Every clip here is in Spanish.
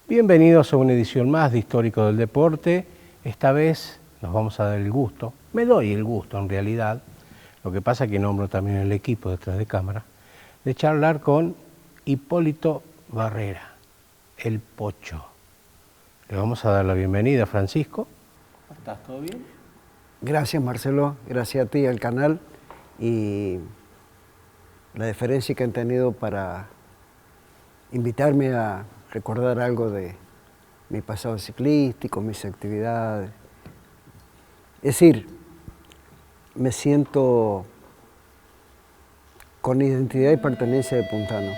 Bienvenidos a una edición más de Histórico del Deporte. Esta vez nos vamos a dar el gusto, me doy el gusto en realidad, lo que pasa es que nombro también el equipo detrás de cámara, de charlar con Hipólito Barrera, el Pocho. Le vamos a dar la bienvenida, Francisco. ¿Cómo estás? ¿Todo bien? Gracias, Marcelo. Gracias a ti, al canal, y la deferencia que han tenido para invitarme a recordar algo de mi pasado ciclístico, mis actividades. Es decir, me siento con identidad y pertenencia de puntano.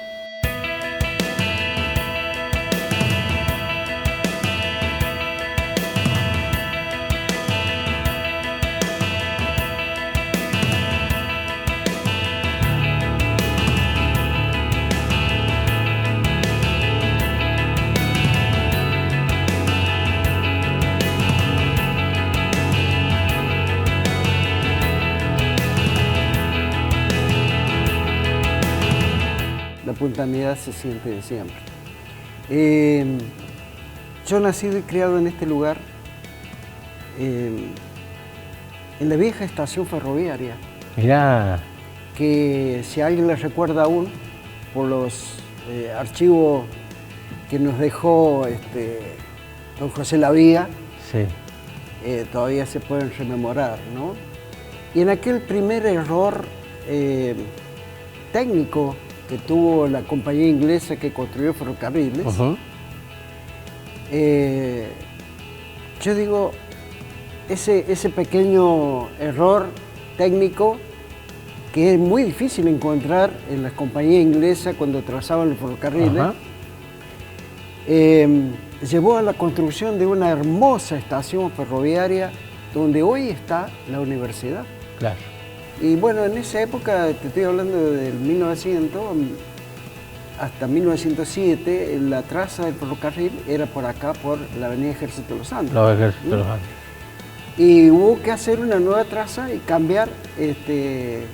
La puntanidad se siente de siempre. Yo nacido y criado en este lugar, en la vieja estación ferroviaria. Mirá. Que si alguien la recuerda aún, por los archivos que nos dejó don José Lavía, Sí. Todavía se pueden rememorar, ¿no? Y en aquel primer error técnico que tuvo la compañía inglesa que construyó ferrocarriles, yo digo, ese pequeño error técnico que es muy difícil encontrar en las compañías inglesas cuando trazaban los ferrocarriles, llevó a la construcción de una hermosa estación ferroviaria donde hoy está la universidad. Claro. Y bueno, en esa época, te estoy hablando del 1900 hasta 1907, la traza del ferrocarril era por acá, por la avenida Ejército de los Andes. Los Ejércitos de los Andes. Y hubo que hacer una nueva traza y cambiar el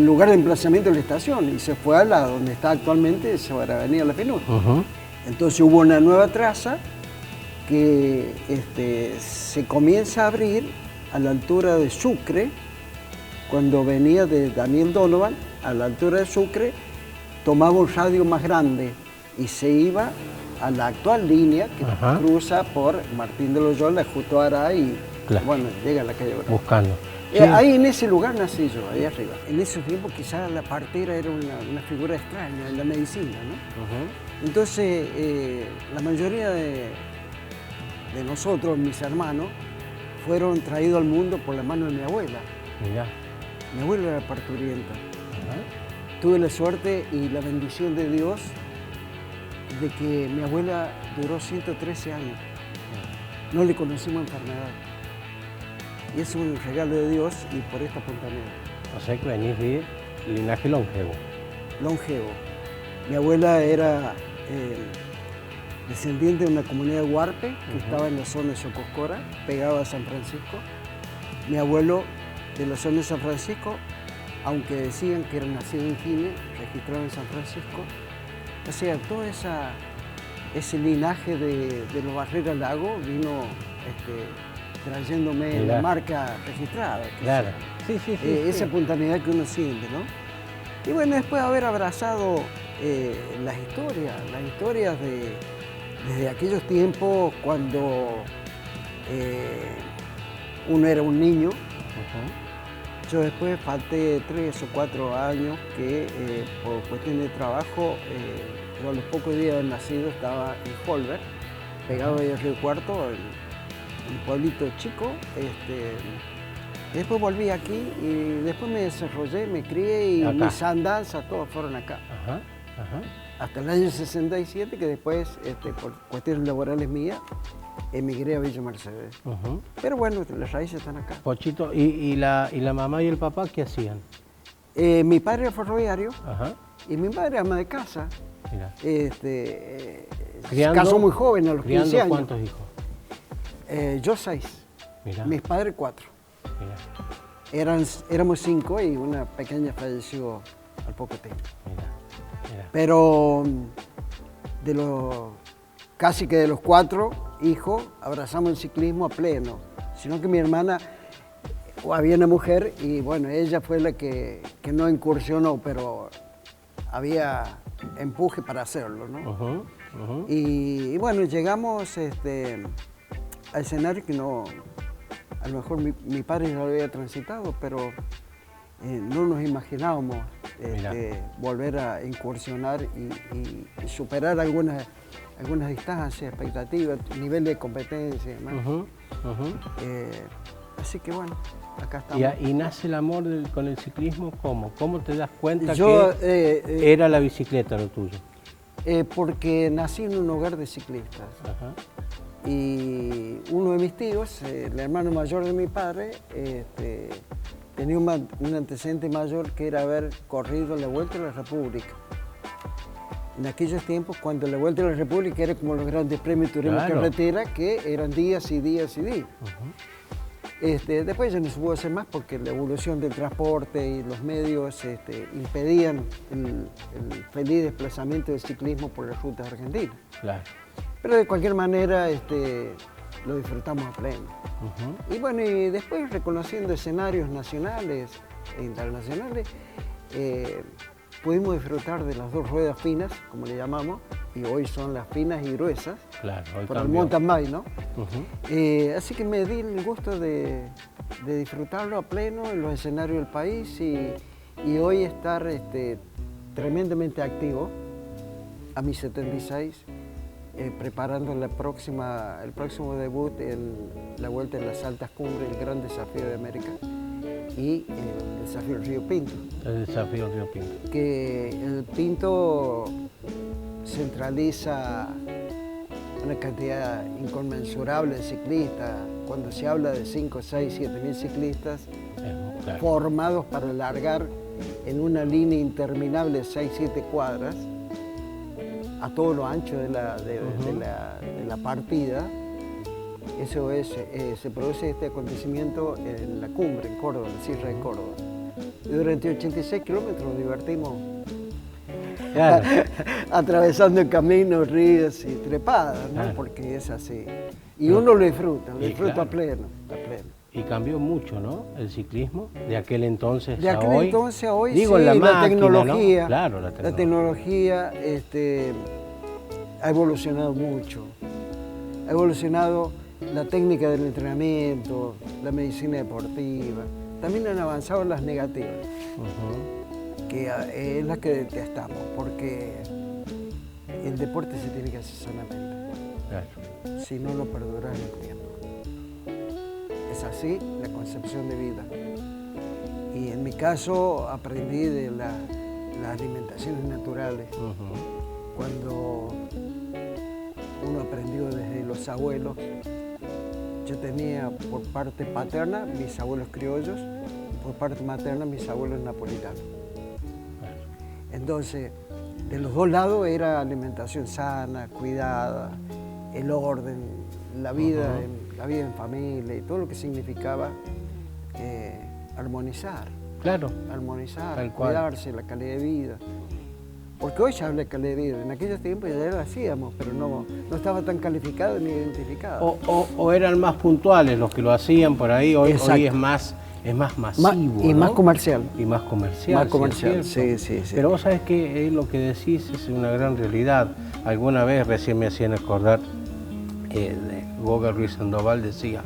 lugar de emplazamiento de la estación. Y se fue a la donde está actualmente, sobre la avenida La Pinura. Entonces hubo una nueva traza que se comienza a abrir a la altura de Sucre. Cuando venía de Daniel Donovan, a la altura de Sucre, tomaba un radio más grande y se iba a la actual línea que cruza por Martín de Loyola, Justo Ará y bueno, llega a la calle Bravo. Buscando. Ahí en ese lugar nací yo, ahí arriba. En ese tiempo quizás la partera era una figura extraña en la medicina, ¿no? Entonces, la mayoría de nosotros, mis hermanos, fueron traídos al mundo por la mano de mi abuela. Mirá. Mi abuela era parturienta. Tuve la suerte y la bendición de Dios de que mi abuela duró 113 años. No le conocimos enfermedad. Y es un regalo de Dios y por esta puntanidad. O sea que venís de linaje longevo. Longevo. Mi abuela era descendiente de una comunidad huarpe que estaba en la zona de Socoscora, pegada a San Francisco. Mi abuelo de la zona de San Francisco, aunque decían que era nacido en Quine, registrado en San Francisco. O sea, todo ese linaje de los Barrera Lago vino trayéndome la marca registrada. Claro. Sí. Esa puntanidad que uno siente, ¿no? Y bueno, después de haber abrazado las historias desde aquellos tiempos cuando uno era un niño. Yo después falté 3 o 4 años que por cuestión de trabajo, yo a los pocos días de haber nacido estaba en Holberg, pegado ahí al Río Cuarto, un pueblito chico. Después volví aquí y después me desarrollé, me crié y mis andanzas todas fueron acá. Hasta el año 67, que después, por cuestiones laborales mías, emigré a Villa Mercedes. Pero bueno, las raíces están acá. Pochito, ¿y la mamá y el papá qué hacían? Mi padre era ferroviario y mi madre ama de casa. Se casó muy joven, a los 15 años. ¿Cuántos hijos? Yo 6. Mirá. Mis padres 4. Éramos 5 y una pequeña falleció al poco tiempo. Mirá. Pero de los casi que de los 4 hijos abrazamos el ciclismo a pleno, sino que mi hermana, había una mujer y bueno, ella fue la que no incursionó, pero había empuje para hacerlo, ¿no? Y bueno, llegamos a escenarios que no, a lo mejor mi padre ya lo había transitado, pero no nos imaginábamos volver a incursionar y superar algunas distancias, expectativas, nivel de competencia y demás. Así que bueno, acá estamos. ¿Y nace el amor con el ciclismo cómo? ¿Cómo te das cuenta que era la bicicleta lo tuyo? Porque nací en un hogar de ciclistas. Y uno de mis tíos, el hermano mayor de mi padre, tenía un antecedente mayor que era haber corrido la Vuelta a la República. En aquellos tiempos, cuando la Vuelta a la República era como los grandes premios de turismo carretera, que eran días y días y días. Después ya no se pudo hacer más porque la evolución del transporte y los medios impedían el feliz desplazamiento del ciclismo por las rutas argentinas. Claro. Pero de cualquier manera lo disfrutamos a pleno. Y bueno, y después reconociendo escenarios nacionales e internacionales, pudimos disfrutar de las 2 ruedas finas, como le llamamos, y hoy son las finas y gruesas, por el mountain bike, ¿no? Así que me di el gusto de disfrutarlo a pleno en los escenarios del país y hoy estar tremendamente activo a mis 76, preparando el próximo debut en la Vuelta en las Altas Cumbres, el gran desafío de América, y el desafío del Río Pinto. El desafío del Río Pinto. Que el Pinto centraliza una cantidad inconmensurable de ciclistas. Cuando se habla de 5, 6, 7 mil ciclistas formados para largar en una línea interminable de 6, 7 cuadras, a todo lo ancho de la partida, eso se produce este acontecimiento en la cumbre, en Córdoba, en la Sierra de Córdoba. Y durante 86 kilómetros nos divertimos atravesando caminos, ríos y trepadas, ¿no? Porque es así. Y uno lo disfruta a pleno, Y cambió mucho, ¿no? El ciclismo de aquel entonces a hoy. De aquel entonces a hoy, digo, sí, la máquina, tecnología, ¿no? Claro, la tecnología. Ha evolucionado mucho. Ha evolucionado la técnica del entrenamiento, la medicina deportiva. También han avanzado las negativas, que es la que detestamos, porque el deporte se tiene que hacer sanamente. Claro. Si no, no perdurará en el tiempo. Es así la concepción de vida. Y en mi caso aprendí de las alimentaciones naturales. Cuando uno aprendió desde los abuelos, yo tenía por parte paterna mis abuelos criollos y por parte materna mis abuelos napolitanos. Entonces, de los 2 lados era alimentación sana, cuidada, el orden, la vida en familia y todo lo que significaba armonizar. Claro. Armonizar, cuidarse, la calidad de vida. Porque hoy se habla de calidad de vida, en aquellos tiempos ya lo hacíamos, pero no estaba tan calificado ni identificado. O eran más puntuales los que lo hacían por ahí, hoy es más masivo, y ¿no? más comercial. Y más comercial. Más comercial, sí. Pero vos sabés que lo que decís es una gran realidad. Alguna vez recién me hacían acordar, Goga Ruiz Sandoval decía,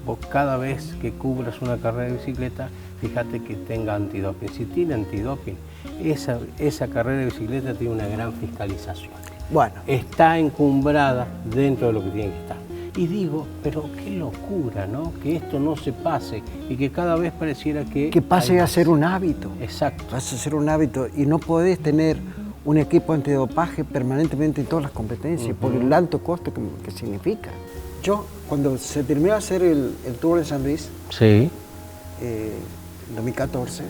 vos cada vez que cubras una carrera de bicicleta, fíjate que tenga antidoping. Si tiene antidoping, esa carrera de bicicleta tiene una gran fiscalización. Bueno. Está encumbrada dentro de lo que tiene que estar. Y digo, pero qué locura, ¿no? Que esto no se pase y que cada vez pareciera que pase a ser un hábito. Exacto. Pase a ser un hábito y no podés tener un equipo antidopaje permanentemente en todas las competencias por el alto costo que significa. Yo, cuando se terminó de hacer el Tour de San Luis, sí, en 2014,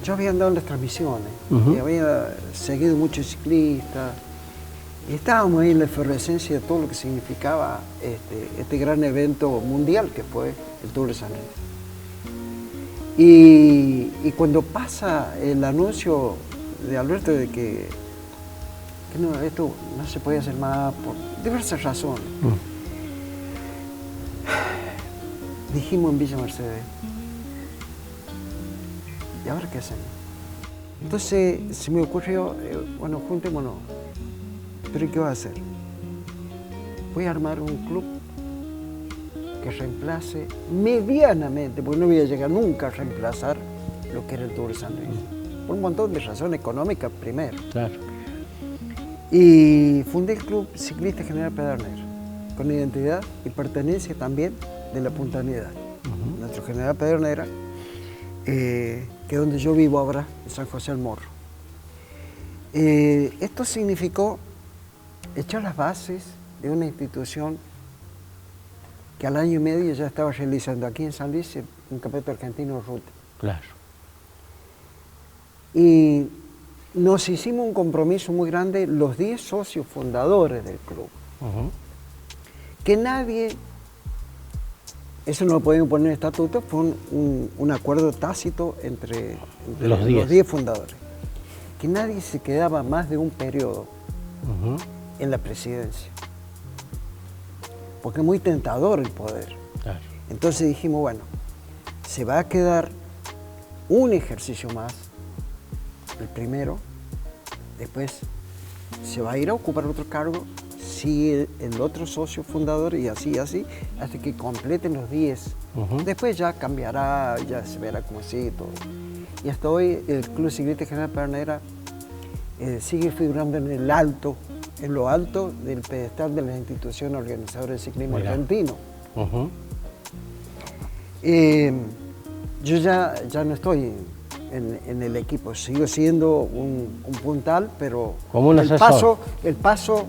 yo había andado en las transmisiones y había seguido muchos ciclistas y estábamos ahí en la efervescencia de todo lo que significaba este gran evento mundial que fue el Tour de San Luis. Y cuando pasa el anuncio de Alberto de que que no, esto no se puede hacer más por diversas razones. Dijimos en Villa Mercedes, ¿y ahora qué hacemos? Entonces se me ocurrió, bueno, juntémonos, pero ¿qué voy a hacer? Voy a armar un club que reemplace medianamente, porque no voy a llegar nunca a reemplazar lo que era el Tour de San Luis, por un montón de razones económicas primero. Claro. Y fundé el Club Ciclista General Pedernera, con identidad y pertenencia también de la Puntanidad. Nuestro General Pedernera, que es donde yo vivo ahora, en San José del Morro. Esto significó echar las bases de una institución que al año y medio ya estaba realizando aquí en San Luis un campeonato argentino de ruta. Claro. Y nos hicimos un compromiso muy grande los 10 socios fundadores del club. Que nadie, eso no lo podemos poner en estatuto, fue un acuerdo tácito entre los 10 fundadores. Que nadie se quedaba más de un periodo en la presidencia. Porque es muy tentador el poder. Claro. Entonces dijimos, bueno, se va a quedar un ejercicio más, el primero, después se va a ir a ocupar otro cargo, sigue el otro socio fundador y así, hasta que completen los 10. Después ya cambiará, ya se verá cómo sigue todo. Y hasta hoy el Club Ciclista General Pedernera sigue figurando en lo alto del pedestal de las instituciones organizadoras del ciclismo argentino. Yo ya no estoy en el equipo, sigo siendo un puntal, pero como un asesor. El paso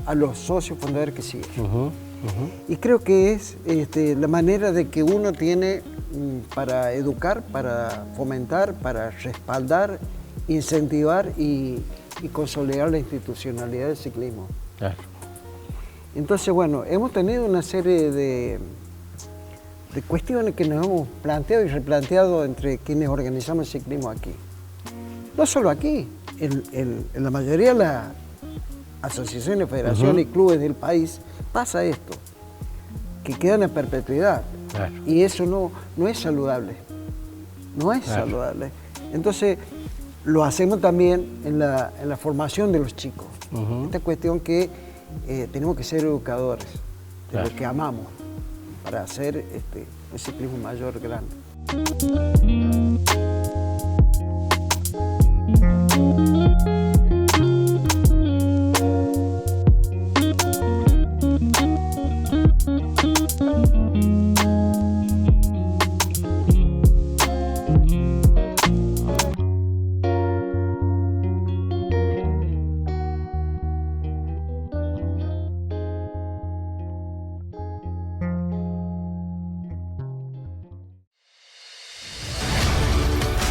a los socios fundadores que siguen. Y creo que es la manera de que uno tiene para educar, para fomentar, para respaldar, incentivar y consolidar la institucionalidad del ciclismo. Claro. Entonces, bueno, hemos tenido una serie de cuestiones que nos hemos planteado y replanteado entre quienes organizamos el ciclismo aquí. No solo aquí, en la mayoría de las asociaciones, federaciones y clubes del país pasa esto, que quedan a perpetuidad. Claro. Y eso no es saludable. No es saludable. Entonces, lo hacemos también en la formación de los chicos. Esta cuestión que tenemos que ser educadores de lo que amamos para hacer un ciclismo mayor, grande.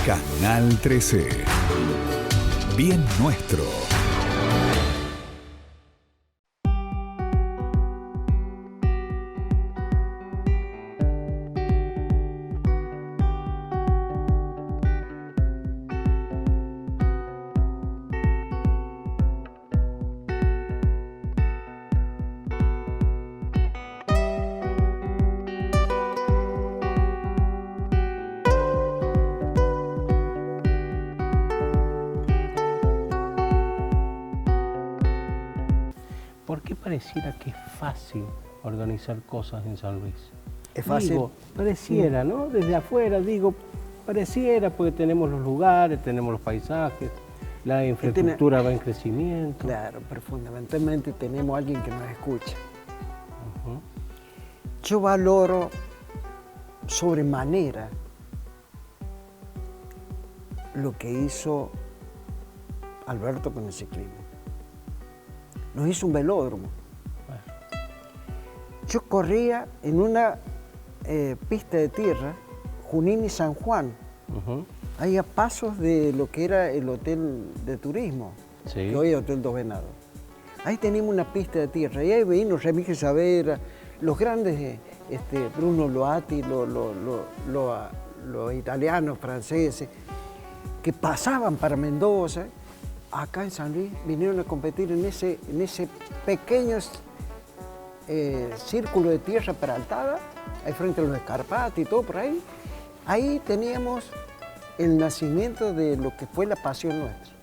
Canal 13. Bien nuestro. ¿Por qué pareciera que es fácil organizar cosas en San Luis? Es fácil. Digo, pareciera, ¿no? Desde afuera, digo, pareciera porque tenemos los lugares, tenemos los paisajes, la infraestructura va en crecimiento. Claro, pero fundamentalmente tenemos a alguien que nos escucha. Yo valoro sobremanera lo que hizo Alberto con el ciclismo. Nos hizo un velódromo. Yo corría en una pista de tierra, Junín y San Juan, ahí a pasos de lo que era el hotel de turismo, que hoy es Hotel Dos Venados. Ahí teníamos una pista de tierra y ahí vino Remigio Savera, los grandes, Bruno Loati, los italianos, franceses, que pasaban para Mendoza acá en San Luis vinieron a competir en ese pequeño círculo de tierra peraltada, ahí frente a los Escarpatos y todo por ahí. Ahí teníamos el nacimiento de lo que fue la pasión nuestra.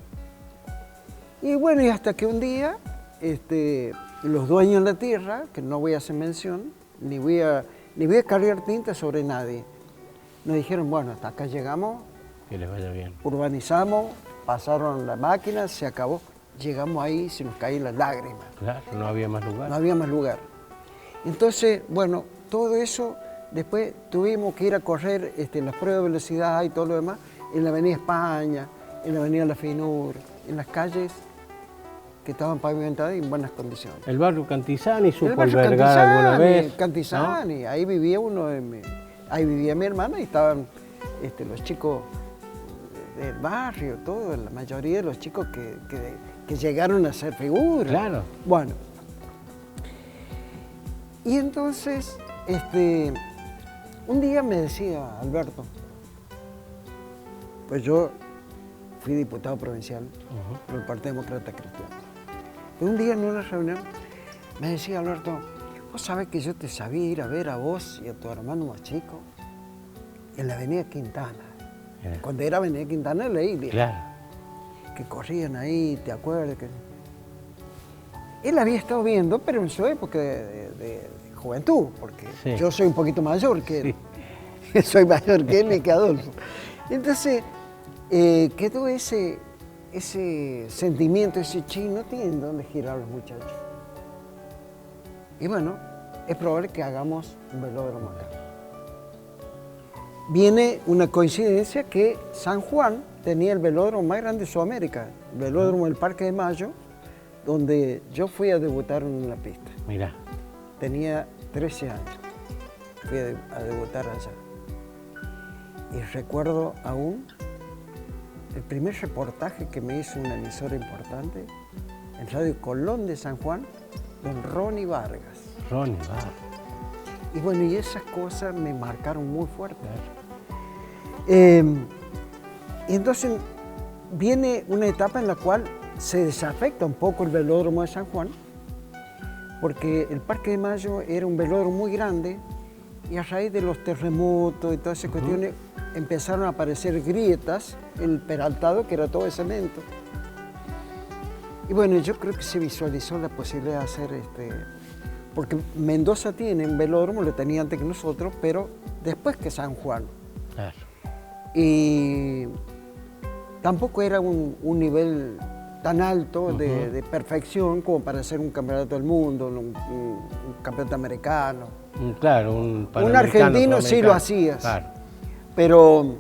Y bueno, y hasta que un día los dueños de la tierra, que no voy a hacer mención, ni voy a cargar tinta sobre nadie, nos dijeron, bueno, hasta acá llegamos. Que les vaya bien. Urbanizamos, pasaron la máquina, se acabó. Llegamos ahí, se nos caían las lágrimas. Claro, no había más lugar. No había más lugar. Entonces, bueno, todo eso, después tuvimos que ir a correr las pruebas de velocidad y todo lo demás, en la Avenida España, en la Avenida La Finur, en las calles que estaban pavimentadas y en buenas condiciones. El barrio Cantizani supo El barrio albergar alguna vez. Cantizani, ¿no? Ahí vivía ahí vivía mi hermana y estaban los chicos del barrio, todo, la mayoría de los chicos que llegaron a ser figuras. Claro. Bueno. Y entonces, un día me decía Alberto, pues yo fui diputado provincial por el Partido Demócrata Cristiano. Y un día en una reunión me decía Alberto, vos sabés que yo te sabía ir a ver a vos y a tu hermano más chico en la Avenida Quintana. Cuando era Avenida Quintana, la isla. Claro. Que corrían ahí, ¿te acuerdas? Él había estado viendo, pero en su época de juventud, porque sí. Yo soy un poquito mayor que él. Sí. Soy mayor que él y que Adolfo. Entonces, quedó ese sentimiento, ese no tienen dónde girar los muchachos. Y bueno, es probable que hagamos un velódromo acá. Viene una coincidencia que San Juan tenía el velódromo más grande de Sudamérica, el velódromo del Parque de Mayo, donde yo fui a debutar en la pista. Mirá. Tenía 13 años, fui a debutar allá. Y recuerdo aún el primer reportaje que me hizo una emisora importante, en Radio Colón de San Juan, don Ronnie Vargas. Ronnie Vargas. Y bueno, y esas cosas me marcaron muy fuerte. Y entonces viene una etapa en la cual se desafecta un poco el velódromo de San Juan, porque el Parque de Mayo era un velódromo muy grande y a raíz de los terremotos y todas esas cuestiones empezaron a aparecer grietas, el peraltado que era todo de cemento. Y bueno, yo creo que se visualizó la posibilidad de hacer porque Mendoza tiene un velódromo, lo tenía antes que nosotros, pero después que San Juan. Claro. Y tampoco era un nivel tan alto de perfección como para hacer un campeonato del mundo, un campeonato americano. Claro, un argentino sí lo hacías. Claro. Pero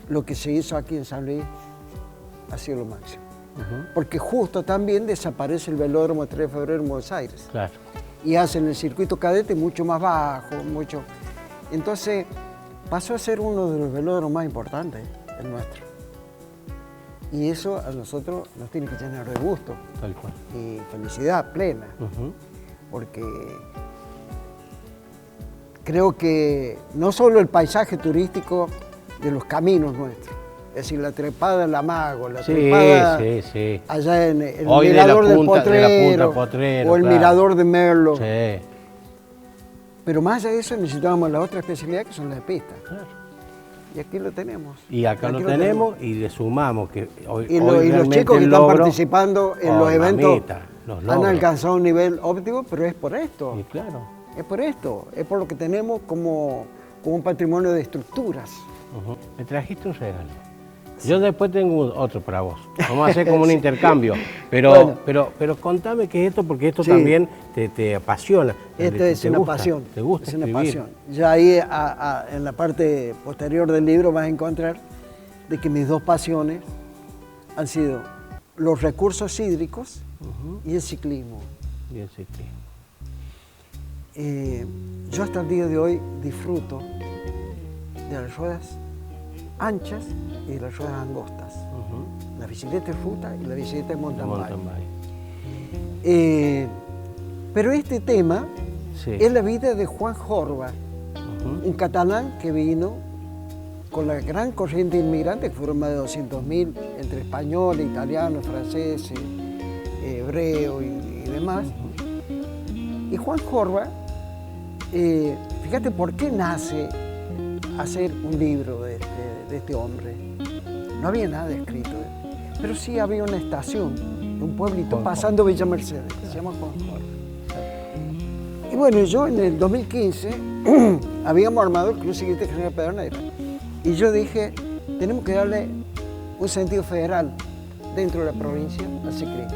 lo que se hizo aquí en San Luis ha sido lo máximo. Porque justo también desaparece el velódromo 3 de febrero en Buenos Aires. Claro. Y hacen el circuito cadete mucho más bajo, mucho. Entonces pasó a ser uno de los velódromos más importantes, el nuestro. Y eso a nosotros nos tiene que llenar de gusto. Tal cual. Y felicidad plena. Porque creo que no solo el paisaje turístico de los caminos nuestros, es decir, la trepada en la Mago, la trepada allá en el mirador del Potrero, o el mirador de Merlo. Sí. Pero más allá de eso necesitábamos la otra especialidad que son las pistas. Claro. Y aquí lo tenemos. Y acá lo tenemos y le sumamos que hoy y los chicos que están participando en los eventos han alcanzado un nivel óptimo, pero es por esto. Y claro. Es por esto, es por lo que tenemos como un patrimonio de estructuras. Me trajiste un regalo. Sí. Yo después tengo otro para vos. Vamos a hacer como un intercambio. Pero, bueno. pero contame qué es esto, porque esto también te apasiona. Esto es una pasión. ¿Te gusta? Es una pasión. Ya ahí en la parte posterior del libro vas a encontrar de que mis dos pasiones han sido los recursos hídricos y el ciclismo. Y el ciclismo. Yo hasta el día de hoy disfruto de las ruedas anchas y de las ruedas angostas. La bicicleta de ruta y la bicicleta de mountain bike. Pero este tema es la vida de Juan Jorba, un catalán que vino con la gran corriente inmigrante, que fueron más de 200.000, entre españoles, italianos, franceses, hebreos y demás. Y Juan Jorba, fíjate por qué nace hacer un libro de este hombre. No había nada escrito, pero sí había una estación, un pueblito pasando Villa Mercedes, que se llama Juan Jorba. Y bueno, yo en el 2015 habíamos armado el Club Ciclista General Pedernera. Y yo dije, tenemos que darle un sentido federal dentro de la provincia al ciclismo.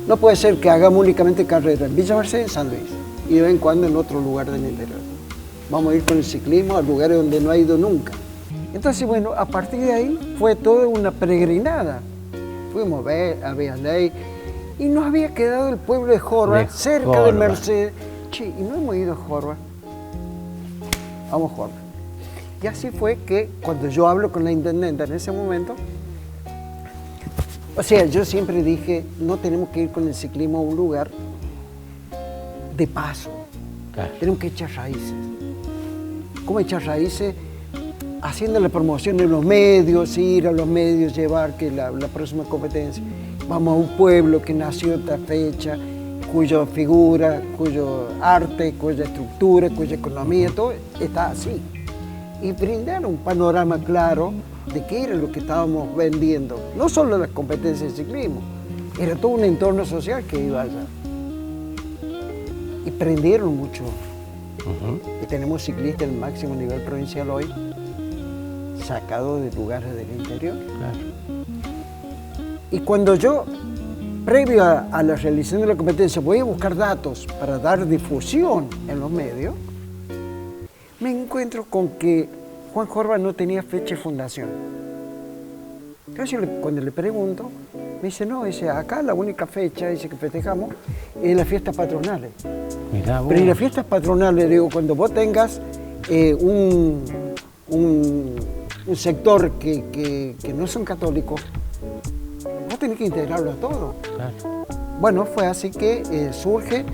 No puede ser que hagamos únicamente carrera en Villa Mercedes, en San Luis, y de vez en cuando en otro lugar del interior. Vamos a ir con el ciclismo a lugares donde no ha ido nunca. Entonces, bueno, a partir de ahí fue toda una peregrinada. Fuimos a Bealey y nos había quedado el pueblo de Jorba, cerca de Mercedes. Che, y no hemos ido a Jorba. Vamos a Jorba. Y así fue que cuando yo hablo con la intendenta en ese momento, o sea, yo siempre dije, no tenemos que ir con el ciclismo a un lugar de paso. Claro. Tenemos que echar raíces. ¿Cómo echar raíces? Haciendo la promoción en los medios, ir a los medios, llevar que la próxima competencia. Vamos a un pueblo que nació en esta fecha, cuya figura, cuyo arte, cuya estructura, cuya economía, todo está así. Y brindar un panorama claro de qué era lo que estábamos vendiendo. No solo las competencias de ciclismo, era todo un entorno social que iba allá. Y prendieron mucho. Y tenemos ciclistas del máximo nivel provincial hoy, sacados de lugares del interior. Claro. Y cuando yo, previo a la realización de la competencia, voy a buscar datos para dar difusión en los medios, me encuentro con que Juan Jorba no tenía fecha de fundación. Entonces cuando le pregunto, me dice, no, dice, acá la única fecha, dice, que festejamos es las fiestas patronales. Mirá, pero en las fiestas patronales, digo, cuando vos tengas un sector que no son católicos, vos tenés que integrarlo a todo. Claro. Bueno, fue así que surge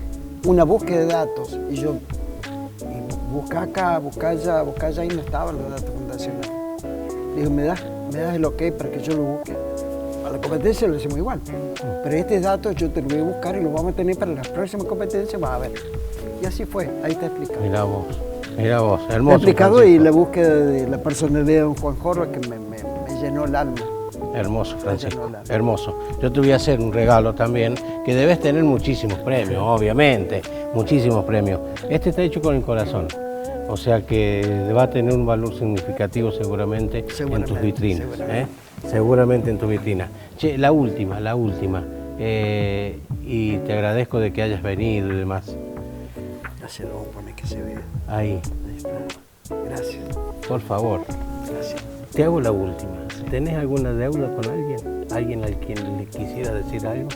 una búsqueda de datos. Y yo busca acá, busca allá, y no estaban los datos fundacionales. Le digo, ¿me das el ok para que yo lo busque? A la competencia lo hacemos igual. Pero este dato yo te lo voy a buscar y lo vamos a tener para las próximas competencias, vas a ver. Y así fue, ahí está explicado. Mira vos, hermoso. Está explicado, Francisco. Y la búsqueda de la personalidad de don Juan Jorba que me llenó el alma. Hermoso, Francisco, hermoso. Yo te voy a hacer un regalo también, que debes tener muchísimos premios, obviamente, muchísimos premios. Este está hecho con el corazón, o sea que va a tener un valor significativo seguramente en tus vitrinas. Seguramente en tu vitrina. Che, la última, y te agradezco de que hayas venido y demás. Ya se lo voy a poner que se vea. Ahí. Gracias. Por favor. Gracias. Te hago la última. ¿Tenés alguna deuda con alguien? ¿Alguien al quien le quisiera decir algo?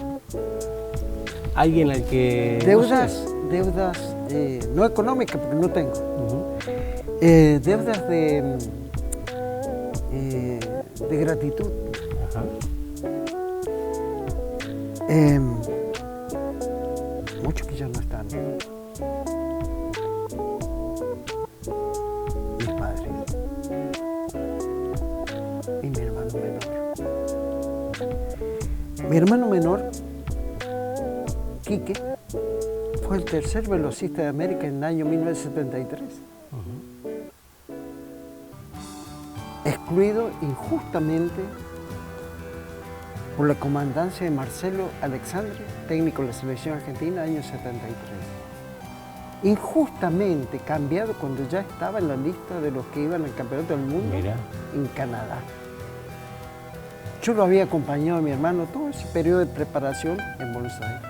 ¿Alguien al que...? Deudas no económicas, porque no tengo. Deudas de gratitud. Ajá. Muchos que ya no están. Mis padres y mi hermano menor. Mi hermano menor, Quique, fue el tercer velocista de América en el año 1973. Excluido injustamente por la comandancia de Marcelo Alexandre, técnico de la selección argentina, año 73. Injustamente cambiado cuando ya estaba en la lista de los que iban al Campeonato del Mundo. Mira. En Canadá. Yo lo había acompañado a mi hermano todo ese periodo de preparación en Buenos Aires.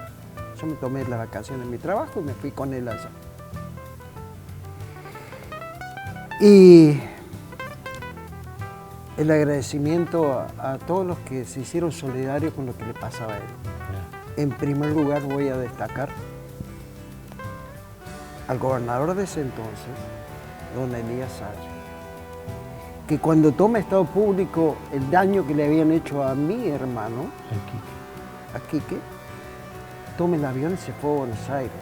Yo me tomé las vacaciones de mi trabajo y me fui con él allá. Y el agradecimiento a todos los que se hicieron solidarios con lo que le pasaba a él. En primer lugar voy a destacar al gobernador de ese entonces, don Elías Sarri, que cuando toma estado público el daño que le habían hecho a mi hermano, a Quique, toma el avión y se fue a Buenos Aires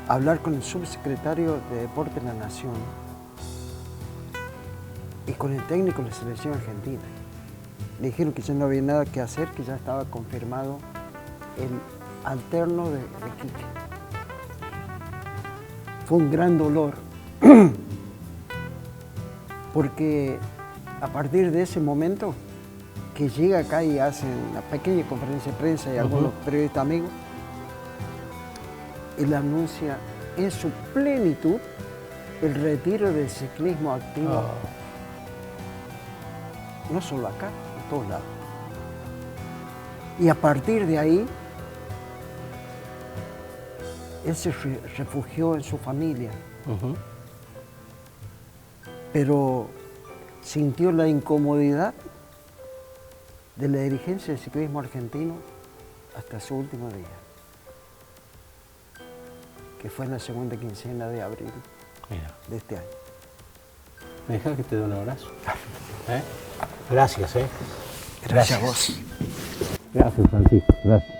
a hablar con el subsecretario de Deporte de la Nación con el técnico de la selección argentina. Le dijeron que ya no había nada que hacer, que ya estaba confirmado el alterno de Quique. Fue un gran dolor, porque a partir de ese momento que llega acá y hace una pequeña conferencia de prensa y algunos periodistas amigos, él anuncia en su plenitud el retiro del ciclismo activo, no solo acá, en todos lados. Y a partir de ahí, él se refugió en su familia, pero sintió la incomodidad de la dirigencia del ciclismo argentino hasta su último día, que fue en la segunda quincena de abril de este año. ¿Me dejas que te dé un abrazo? Gracias, Gracias a vos. Gracias, Francisco. Gracias.